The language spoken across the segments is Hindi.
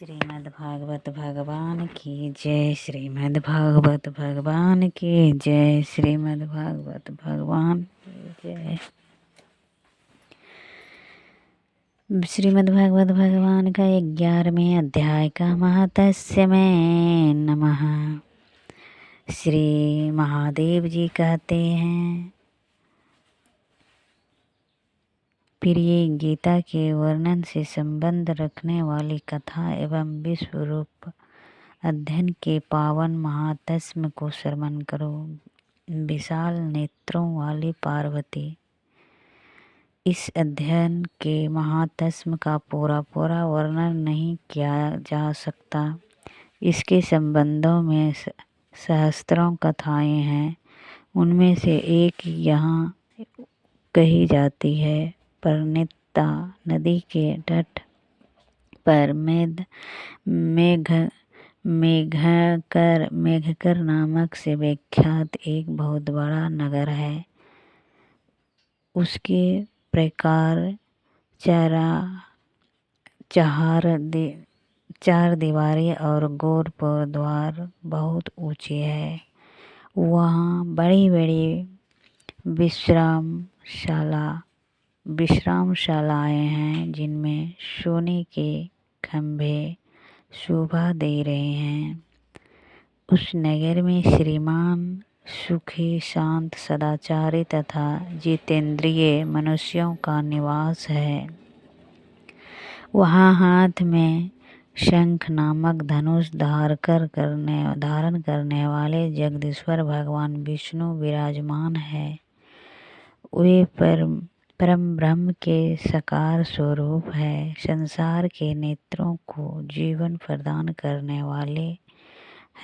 श्रीमद्भागवत भगवान की जय। श्रीमद्भागवत भगवान की जय। श्रीमद्भागवत भगवान की जय। श्रीमद्भागवत भगवान का 11वें अध्याय का महात्म्य में नमः। श्री महादेव जी कहते हैं, प्रिय, गीता के वर्णन से संबंध रखने वाली कथा एवं विश्व रूप अध्ययन के पावन महात्म्य को श्रवण करो। विशाल नेत्रों वाली पार्वती। इस अध्ययन के महात्म्य का पूरा वर्णन नहीं किया जा सकता। इसके संबंधों में सहस्त्रों कथाएं हैं। उनमें से एक यहाँ कही जाती है। परिणीता नदी के तट पर मेघकर नामक से विख्यात एक बहुत बड़ा नगर है। उसके प्रकार चार दीवारें और गोरपुर द्वार बहुत ऊंचे है। वहाँ बड़ी बड़ी विश्रामशालाएं हैं, जिनमें सोने के खंभे शोभा दे रहे हैं। उस नगर में श्रीमान, सुखी, शांत, सदाचारी तथा जितेंद्रिय मनुष्यों का निवास है। वहाँ हाथ में शंख नामक धनुष धारण करने वाले जगदीश्वर भगवान विष्णु विराजमान है। वे परम ब्रह्म के साकार स्वरूप है। संसार के नेत्रों को जीवन प्रदान करने वाले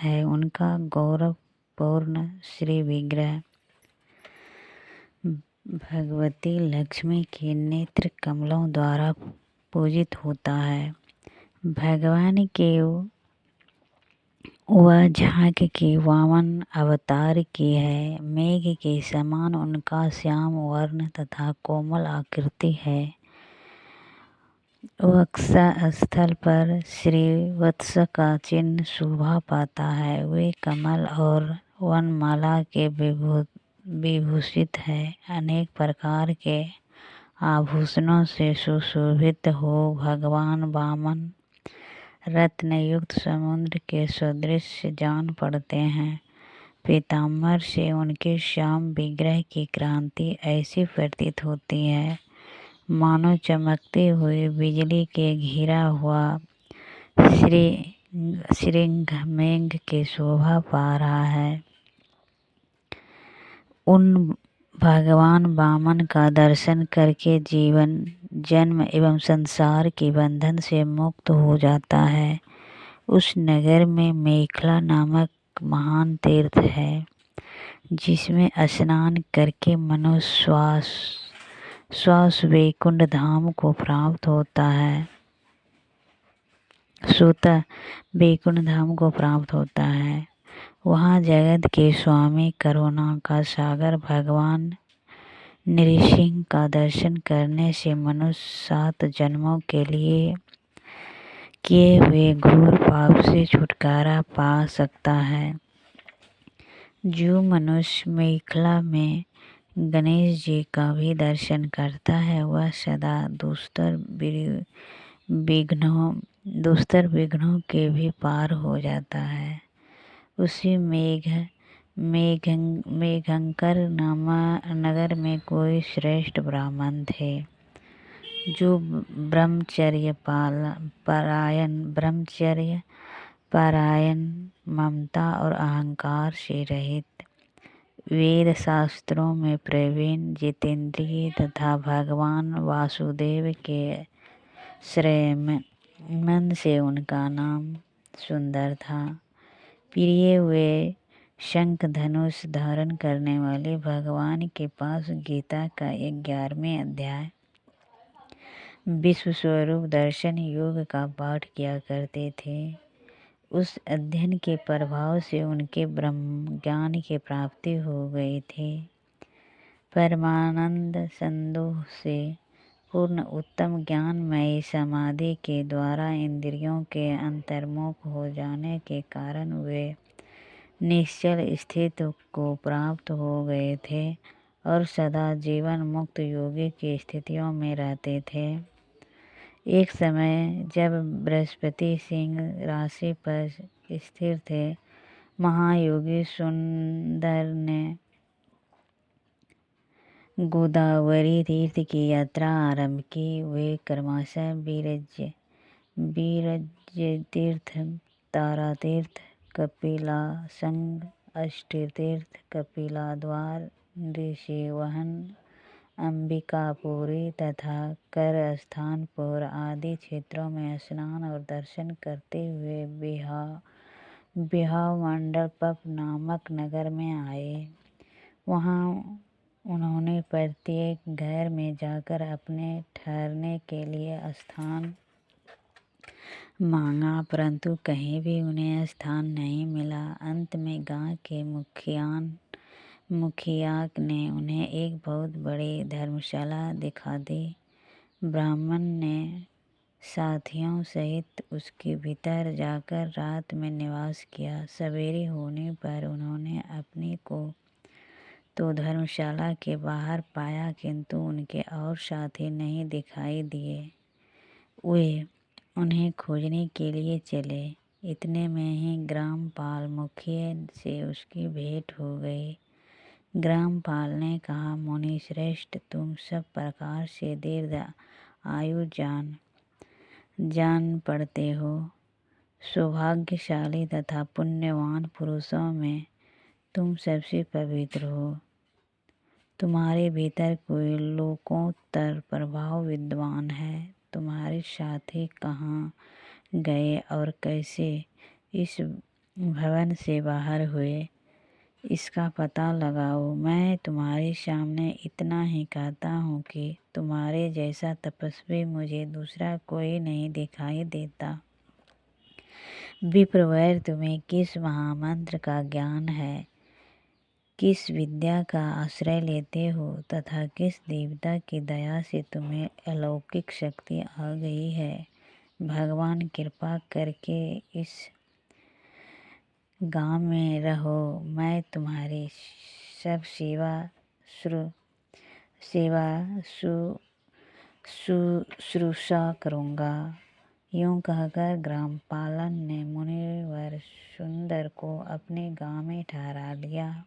है। उनका गौरवपूर्ण श्री विग्रह भगवती लक्ष्मी के नेत्र कमलों द्वारा पूजित होता है। भगवान के वह झांक के वामन अवतार की है। मेघ के समान उनका श्याम वर्ण तथा कोमल आकृति है। वक्ष स्थल पर श्रीवत्स का चिन्ह शोभा पाता है। वे कमल और वनमाला के विभूषित है। अनेक प्रकार के आभूषणों से सुशोभित हो भगवान वामन रत्नयुक्त समुद्र के सदृश जान पड़ते हैं। पीताम्बर से उनके श्याम विग्रह की क्रांति ऐसी प्रतीत होती है मानो चमकती हुई बिजली के घिरा हुआ श्रृंग मेघ के शोभा पा रहा है। उन भगवान वामन का दर्शन करके जीवन जन्म एवं संसार के बंधन से मुक्त हो जाता है। उस नगर में मेखला नामक महान तीर्थ है, जिसमें स्नान करके मनुष्य श्वास वैकुंठ धाम को प्राप्त होता है। स्वतः वैकुंठ धाम को प्राप्त होता है। वहाँ जगत के स्वामी, करुणा का सागर भगवान नृसिंह का दर्शन करने से मनुष्य 7 जन्मों के लिए किए हुए घोर पाप से छुटकारा पा सकता है। जो मनुष्य मेखला में गणेश जी का भी दर्शन करता है, वह सदा दुस्तर विघ्नों के भी पार हो जाता है। उसी मेघंकर नगर में कोई श्रेष्ठ ब्राह्मण थे, जो ब्रह्मचर्य परायण, ममता और अहंकार से रहित, वेद शास्त्रों में प्रवीण, जितेंद्रिय तथा भगवान वासुदेव के श्रेयमन से उनका नाम सुंदर था। प्रिय, वे शंख धनुष धारण करने वाले भगवान के पास गीता का 11वें अध्याय विश्व स्वरूप दर्शन योग का पाठ किया करते थे। उस अध्ययन के प्रभाव से उनके ब्रह्म ज्ञान की प्राप्ति हो गई थी। परमानंद संदोह से पूर्ण उत्तम ज्ञानमयी समाधि के द्वारा इंद्रियों के अंतर्मुख हो जाने के कारण वे निश्चल स्थिति को प्राप्त हो गए थे और सदा जीवन मुक्त योगी की स्थितियों में रहते थे। एक समय जब बृहस्पति सिंह राशि पर स्थिर थे, महायोगी सुंदर ने गोदावरी तीर्थ की यात्रा आरंभ की। वे क्रमशः वीरज तीर्थ, तारा तीर्थ, कपिलासंग, अष्टतीर्थ, कपिलाद्वार, ऋषिवहन, अंबिकापुरी तथा करस्थानपुर आदि क्षेत्रों में स्नान और दर्शन करते हुए बिहावमंडपम नामक नगर में आए। वहाँ उन्होंने प्रत्येक घर में जाकर अपने ठहरने के लिए स्थान मांगा, परंतु कहीं भी उन्हें स्थान नहीं मिला। अंत में गांव के मुखिया ने उन्हें एक बहुत बड़ी धर्मशाला दिखा दी। ब्राह्मण ने साथियों सहित उसके भीतर जाकर रात में निवास किया। सवेरे होने पर उन्होंने अपने को तो धर्मशाला के बाहर पाया, किंतु उनके और साथी नहीं दिखाई दिए। वे उन्हें खोजने के लिए चले। इतने में ही ग्रामपाल मुखिया से उसकी भेंट हो गई। ग्रामपाल ने कहा, मुनि श्रेष्ठ, तुम सब प्रकार से दीर्घ आयु जान पड़ते हो। सौभाग्यशाली तथा पुण्यवान पुरुषों में तुम सबसे पवित्र हो। तुम्हारे भीतर कोई लोकोत्तर प्रभाव विद्वान है। तुम्हारे साथी कहाँ गए और कैसे इस भवन से बाहर हुए, इसका पता लगाओ। मैं तुम्हारे सामने इतना ही कहता हूँ कि तुम्हारे जैसा तपस्वी मुझे दूसरा कोई नहीं दिखाई देता। विप्रवर, तुम्हें किस महामंत्र का ज्ञान है, किस विद्या का आश्रय लेते हो तथा किस देवता की दया से तुम्हें अलौकिक शक्ति आ गई है। भगवान कृपा करके इस गांव में रहो। मैं तुम्हारी सब शुश्रूषा करूँगा। यूं कहकर ग्रामपालन ने मुनिवर सुंदर को अपने गांव में ठहरा लिया।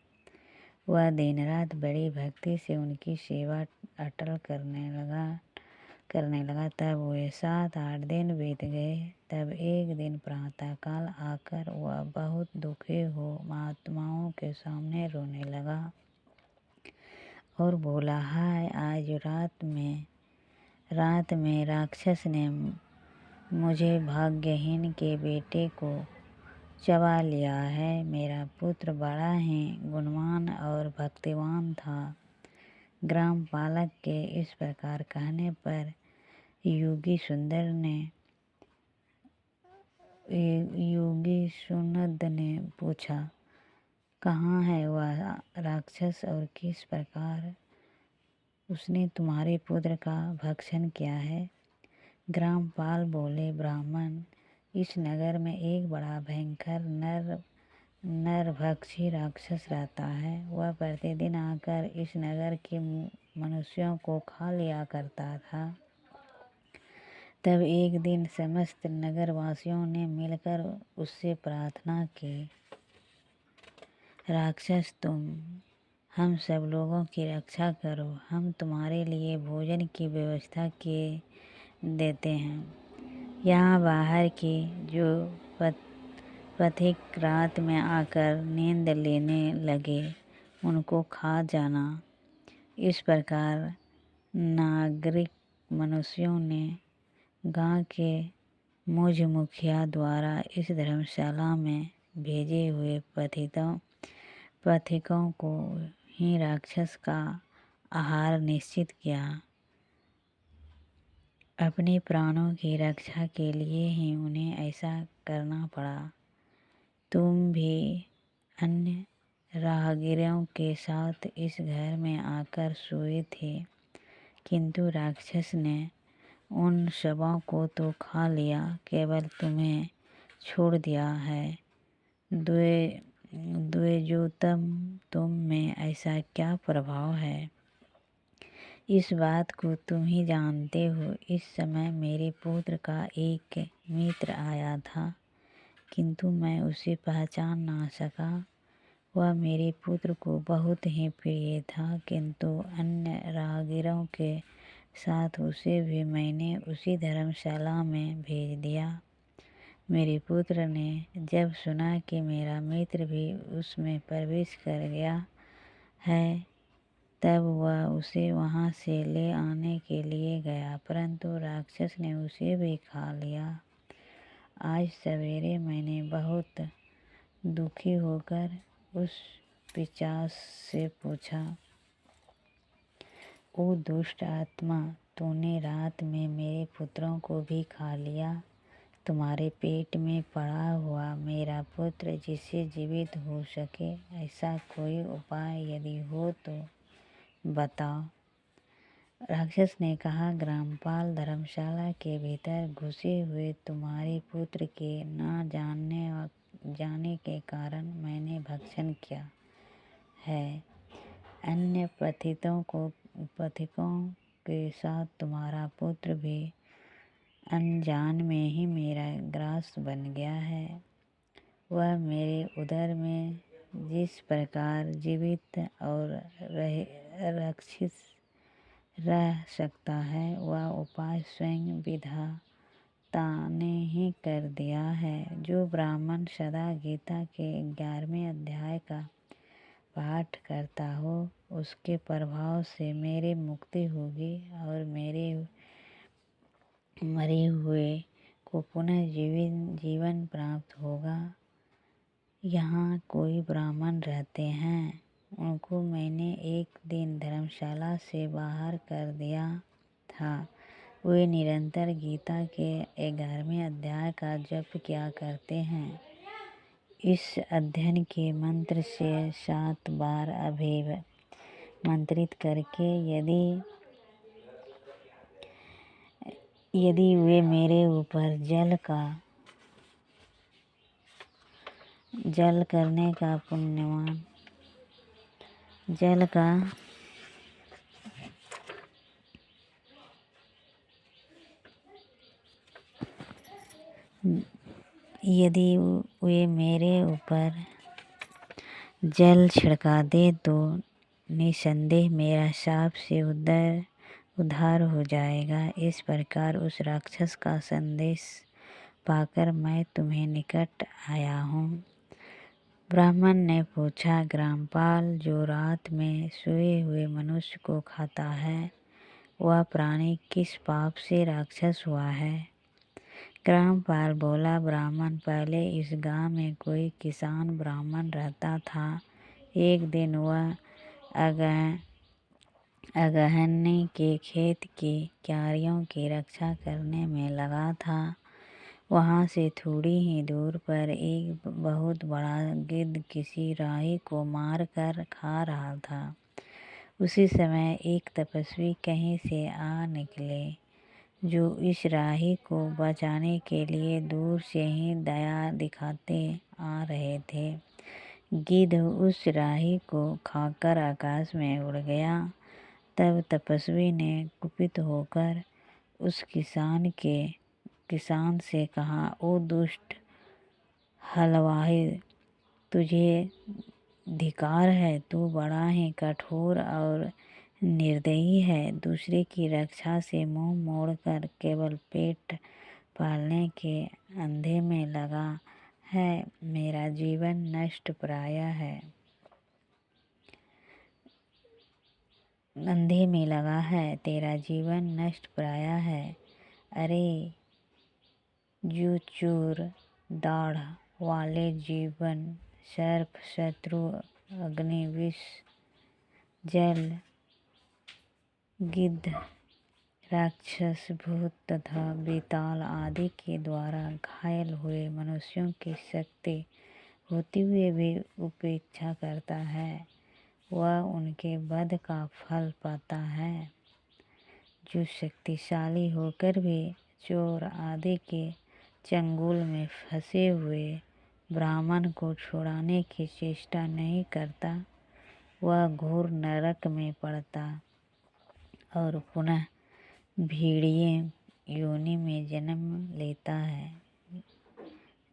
वह दिन रात बड़ी भक्ति से उनकी सेवा अटल करने लगा। तब वे 7-8 दिन बीत गए। तब एक दिन प्रातःकाल आकर वह बहुत दुखी हो महात्माओं के सामने रोने लगा और बोला, हाय, आज रात में राक्षस ने मुझे भाग्यहीन के बेटे को चबा लिया है। मेरा पुत्र बड़ा ही गुणवान और भक्तिवान था। ग्राम पालक के इस प्रकार कहने पर योगी सुनद ने पूछा, कहाँ है वह राक्षस और किस प्रकार उसने तुम्हारे पुत्र का भक्षण किया है। ग्रामपाल बोले, ब्राह्मण, इस नगर में एक बड़ा भयंकर नरभक्षी राक्षस रहता है। वह प्रतिदिन आकर इस नगर के मनुष्यों को खा लिया करता था। तब एक दिन समस्त नगरवासियों ने मिलकर उससे प्रार्थना की, राक्षस, तुम हम सब लोगों की रक्षा करो। हम तुम्हारे लिए भोजन की व्यवस्था किए देते हैं। यहाँ बाहर की जो पथिक रात में आकर नींद लेने लगे, उनको खा जाना। इस प्रकार नागरिक मनुष्यों ने गांव के मुझ मुखिया द्वारा इस धर्मशाला में भेजे हुए पथिकों को ही राक्षस का आहार निश्चित किया। अपने प्राणों की रक्षा के लिए ही उन्हें ऐसा करना पड़ा। तुम भी अन्य राहगीरों के साथ इस घर में आकर सोए थे, किंतु राक्षस ने उन शवों को तो खा लिया, केवल तुम्हें छोड़ दिया है। द्विजोत्तम, तुम में ऐसा क्या प्रभाव है, इस बात को तुम ही जानते हो। इस समय मेरे पुत्र का एक मित्र आया था, किंतु मैं उसे पहचान ना सका। वह मेरे पुत्र को बहुत ही प्रिय था, किंतु अन्य राहगीरों के साथ उसे भी मैंने उसी धर्मशाला में भेज दिया। मेरे पुत्र ने जब सुना कि मेरा मित्र भी उसमें प्रवेश कर गया है, तब वह उसे वहाँ से ले आने के लिए गया, परंतु राक्षस ने उसे भी खा लिया। आज सवेरे मैंने बहुत दुखी होकर उस पिशाच से पूछा, ओ दुष्ट आत्मा, तूने रात में मेरे पुत्रों को भी खा लिया। तुम्हारे पेट में पड़ा हुआ मेरा पुत्र जिससे जीवित हो सके, ऐसा कोई उपाय यदि हो तो बताओ। राक्षस ने कहा, ग्रामपाल, धर्मशाला के भीतर घुसे हुए तुम्हारे पुत्र के न जाने के कारण मैंने भक्षण किया है। अन्य पथिकों के साथ तुम्हारा पुत्र भी अनजान में ही मेरा ग्रास बन गया है। वह मेरे उदर में जिस प्रकार जीवित और रक्षित रह सकता है, वह उपाय स्वयं विधाता ने ही कर दिया है। जो ब्राह्मण सदा गीता के 11वें अध्याय का पाठ करता हो, उसके प्रभाव से मेरी मुक्ति होगी और मेरे मरे हुए को पुनः जीवन प्राप्त होगा। यहाँ कोई ब्राह्मण रहते हैं, उनको मैंने एक दिन धर्मशाला से बाहर कर दिया था। वे निरंतर गीता के 11वें अध्याय का जप किया करते हैं। इस अध्ययन के मंत्र से 7 बार अभिमंत्रित करके यदि वे मेरे ऊपर जल करने का पुण्यवान यदि वे मेरे ऊपर जल छिड़का दे तो निसंदेह मेरा शाप से उद्धार हो जाएगा। इस प्रकार उस राक्षस का संदेश पाकर मैं तुम्हें निकट आया हूँ। ब्राह्मण ने पूछा, ग्रामपाल, जो रात में सोए हुए मनुष्य को खाता है, वह प्राणी किस पाप से राक्षस हुआ है? ग्रामपाल बोला, ब्राह्मण, पहले इस गांव में कोई किसान ब्राह्मण रहता था। एक दिन वह अगहनी के खेत की क्यारियों की रक्षा करने में लगा था। वहाँ से थोड़ी ही दूर पर एक बहुत बड़ा गिद्ध किसी राही को मार कर खा रहा था। उसी समय एक तपस्वी कहीं से आ निकले, जो इस राही को बचाने के लिए दूर से ही दया दिखाते आ रहे थे। गिद्ध उस राही को खाकर आकाश में उड़ गया। तब तपस्वी ने कुपित होकर उस किसान से कहा, ओ दुष्ट हलवाई, तुझे धिक्कार है, तू बड़ा ही कठोर और निर्दयी है। दूसरे की रक्षा से मुंह मोड़कर केवल पेट पालने के अंधे में लगा है। मेरा जीवन नष्ट प्राय है। अंधे में लगा है, तेरा जीवन नष्ट प्राय है। अरे जो चूर दाढ़ वाले जीवन, सर्प, शत्रु, अग्नि, विष, जल, गिद्ध, राक्षस, भूत तथा बेताल आदि के द्वारा घायल हुए मनुष्यों की शक्ति होते हुए भी उपेक्षा करता है, वह उनके वध का फल पाता है। जो शक्तिशाली होकर भी चोर आदि के चंगुल में फंसे हुए ब्राह्मण को छुड़ाने की चेष्टा नहीं करता, वह घोर नरक में पड़ता और पुनः भेड़िए योनि में जन्म लेता है।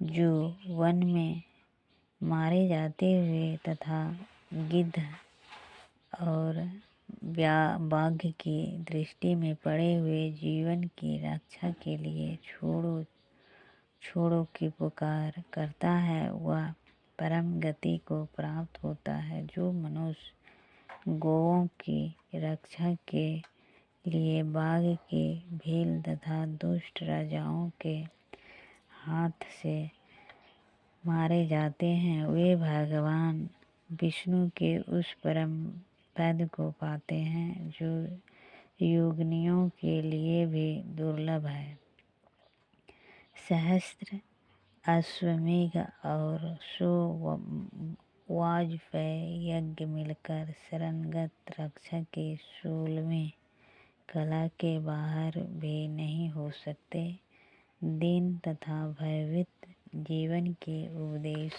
जो वन में मारे जाते हुए तथा गिद्ध और बाघ की दृष्टि में पड़े हुए जीवन की रक्षा के लिए छोड़ो छोड़ो की पुकार करता है, वह परम गति को प्राप्त होता है। जो मनुष्य गौओं की रक्षा के लिए बाघ के भील तथा दुष्ट राजाओं के हाथ से मारे जाते हैं, वे भगवान विष्णु के उस परम पद को पाते हैं जो योगिनियों के लिए भी दुर्लभ है। सहस्त्र अश्वमेघ और 100 वाजपेय यज्ञ मिलकर शरणगत रक्षा के 16वें कला के बाहर भी नहीं हो सकते। दीन तथा भयभीत जीवन के उपदेश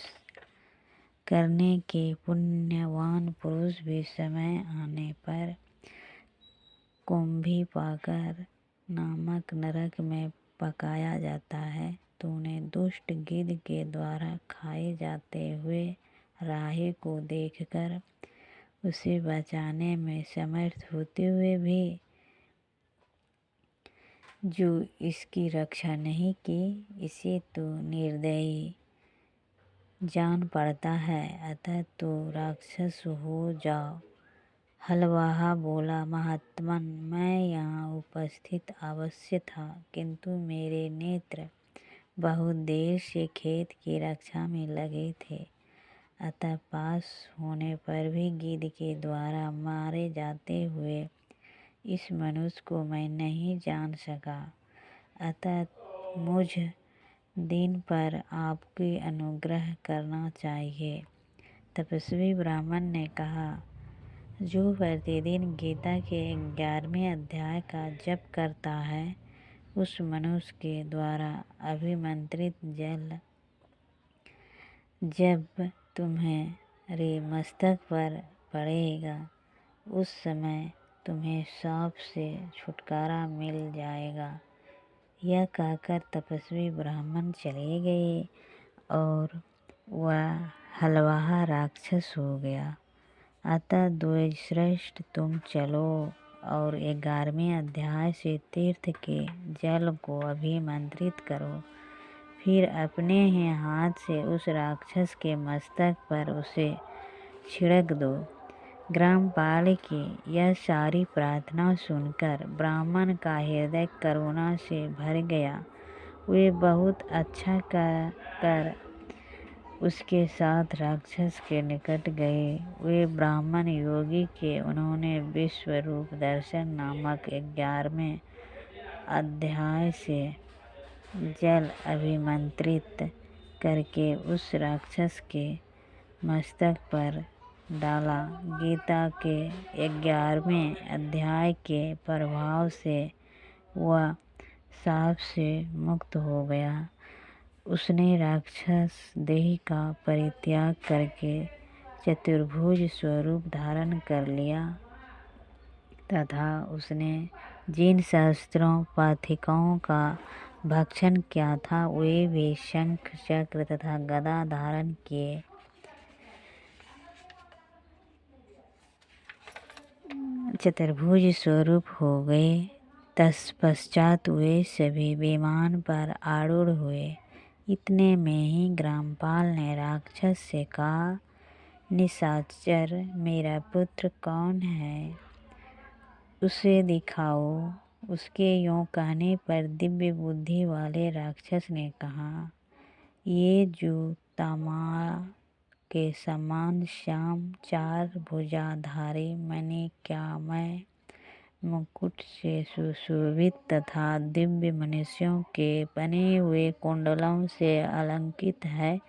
करने के पुण्यवान पुरुष भी समय आने पर कुंभीपाकर नामक नरक में पकाया जाता है। तूने दुष्ट गिद्ध के द्वारा खाए जाते हुए राही को देखकर उसे बचाने में समर्थ होते हुए भी जो इसकी रक्षा नहीं की, इसे तो निर्दयी जान पड़ता है, अतः तो राक्षस हो जाओ। हलवाहा बोला, महात्मन, मैं यहाँ उपस्थित अवश्य था, किंतु मेरे नेत्र बहुत देर से खेत की रक्षा में लगे थे, अतः पास होने पर भी गिद्ध के द्वारा मारे जाते हुए इस मनुष्य को मैं नहीं जान सका, अतः मुझ दीन पर आपकी अनुग्रह करना चाहिए। तपस्वी ब्राह्मण ने कहा, जो प्रतिदिन गीता के 11वें अध्याय का जप करता है, उस मनुष्य के द्वारा अभिमंत्रित जल जब तुम्हारे मस्तक पर पड़ेगा, उस समय तुम्हें शाप से छुटकारा मिल जाएगा। यह कहकर तपस्वी ब्राह्मण चले गए और वह हलवाहा राक्षस हो गया। अतः द्विजश्रेष्ठ, तुम चलो और 11वें अध्याय से तीर्थ के जल को अभिमंत्रित करो, फिर अपने ही हाथ से उस राक्षस के मस्तक पर उसे छिड़क दो। ग्रामपाल की यह सारी प्रार्थना सुनकर ब्राह्मण का हृदय करुणा से भर गया। वे बहुत अच्छा कर उसके साथ राक्षस के निकट गए। वे ब्राह्मण योगी के उन्होंने विश्वरूप दर्शन नामक 11वें अध्याय से जल अभिमंत्रित करके उस राक्षस के मस्तक पर डाला। गीता के 11वें अध्याय के प्रभाव से वह शाप से मुक्त हो गया। उसने राक्षस देह का परित्याग करके चतुर्भुज स्वरूप धारण कर लिया तथा उसने जिन सहस्त्रों पाथिकों का भक्षण किया था, वे भी शंख चक्र तथा गदा धारण किए चतुर्भुज स्वरूप हो गए। तत्पश्चात वे सभी विमान पर आरूढ़ हुए। इतने में ही ग्रामपाल ने राक्षस से कहा, निशाचर, मेरा पुत्र कौन है, उसे दिखाओ। उसके यूँ कहने पर दिव्य बुद्धि वाले राक्षस ने कहा, ये जो तमाल के समान श्याम 4 भुजाधारी मणिक्यमय मुकुट से सुशोभित तथा दिव्य मनुष्यों के बने हुए कुंडलों से अलंकृत है।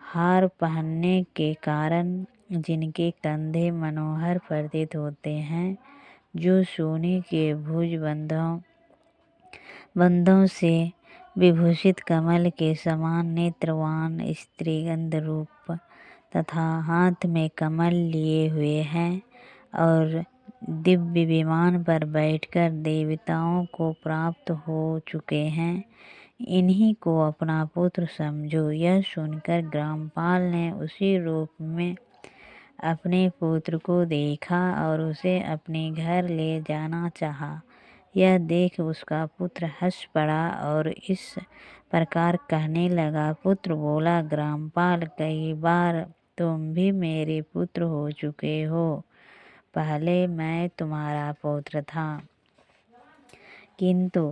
हार पहनने के कारण जिनके कंधे मनोहर प्रतीत होते हैं, जो सोने के भुज बंधों से विभूषित कमल के समान नेत्रवान स्त्रीगंध रूप तथा हाथ में कमल लिए हुए हैं और दिव्य विमान पर बैठकर देवताओं को प्राप्त हो चुके हैं, इन्हीं को अपना पुत्र समझो। यह सुनकर ग्रामपाल ने उसी रूप में अपने पुत्र को देखा और उसे अपने घर ले जाना चाहा। यह देख उसका पुत्र हंस पड़ा और इस प्रकार कहने लगा। पुत्र बोला, ग्रामपाल, कई बार तुम भी मेरे पुत्र हो चुके हो। पहले मैं तुम्हारा पुत्र था, किंतु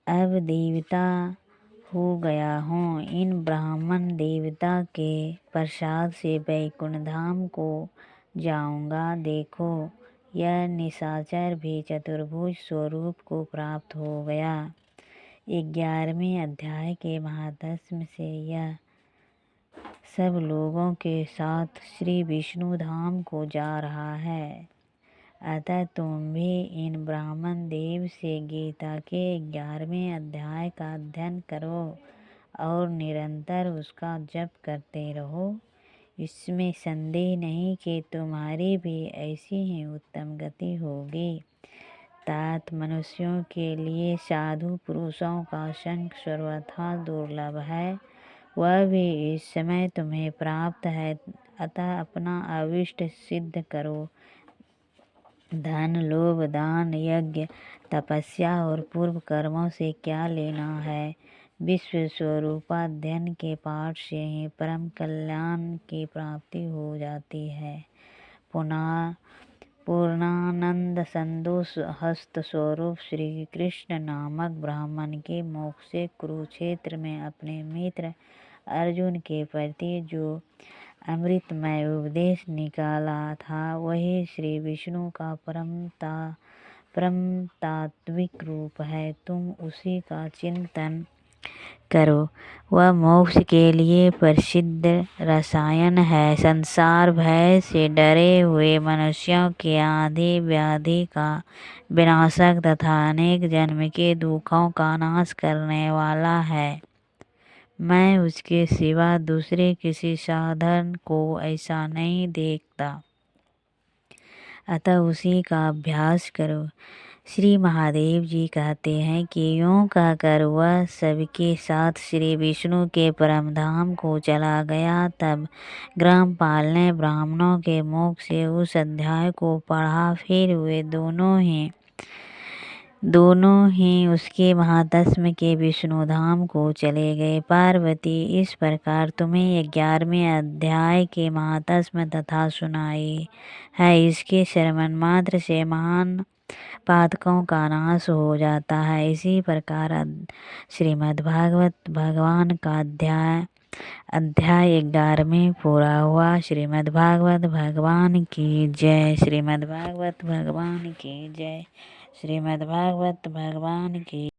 अब देवता हो गया हूँ। इन ब्राह्मण देवता के प्रसाद से वैकुंठ धाम को जाऊंगा। देखो, यह निशाचर भी चतुर्भुज स्वरूप को प्राप्त हो गया। 11वें अध्याय के महात्म्य से यह सब लोगों के साथ श्री विष्णु धाम को जा रहा है। अतः तुम भी इन ब्राह्मण देव से गीता के 11वें अध्याय का अध्ययन करो और निरंतर उसका जप करते रहो। इसमें संदेह नहीं कि तुम्हारी भी ऐसी ही उत्तम गति होगी। तात मनुष्यों के लिए साधु पुरुषों का संग सर्वथा दुर्लभ है, वह भी इस समय तुम्हें प्राप्त है। अतः अपना अभिष्ट सिद्ध करो। धन, लोभ, दान, यज्ञ, तपस्या और पूर्व कर्मों से क्या लेना है। विश्व स्वरूपाध्ययन के पाठ से ही परम कल्याण की प्राप्ति हो जाती है। पुनः पूर्णानंद संतोष हस्त स्वरूप श्री कृष्ण नामक ब्राह्मण के मुख से कुरुक्षेत्र में अपने मित्र अर्जुन के प्रति जो अमृतमय उपदेश निकाला था, वही श्री विष्णु का परम तात्विक रूप है। तुम उसी का चिंतन करो। वह मोक्ष के लिए प्रसिद्ध रसायन है। संसार भय से डरे हुए मनुष्यों के आदि व्याधि का विनाशक तथा अनेक जन्म के दुखों का नाश करने वाला है। मैं उसके सिवा दूसरे किसी साधन को ऐसा नहीं देखता, अतः उसी का अभ्यास करो। श्री महादेव जी कहते हैं कि यूं कहकर वह सबके साथ श्री विष्णु के परम धाम को चला गया। तब ग्रामपाल ने ब्राह्मणों के मुख से उस अध्याय को पढ़ा। फिर वे दोनों ही उसके महात्म्य के विष्णु धाम को चले गए। पार्वती, इस प्रकार तुम्हें 11वें अध्याय के महात्म्य तथा सुनाई है। इसके श्रवण मात्र से महान पातकों का नाश हो जाता है। इसी प्रकार श्रीमद्भागवत भगवान का अध्याय 11वें पूरा हुआ। श्रीमद्भागवत भगवान की जय। श्रीमद्भागवत भगवान की जय। श्रीमद्भागवत भगवान की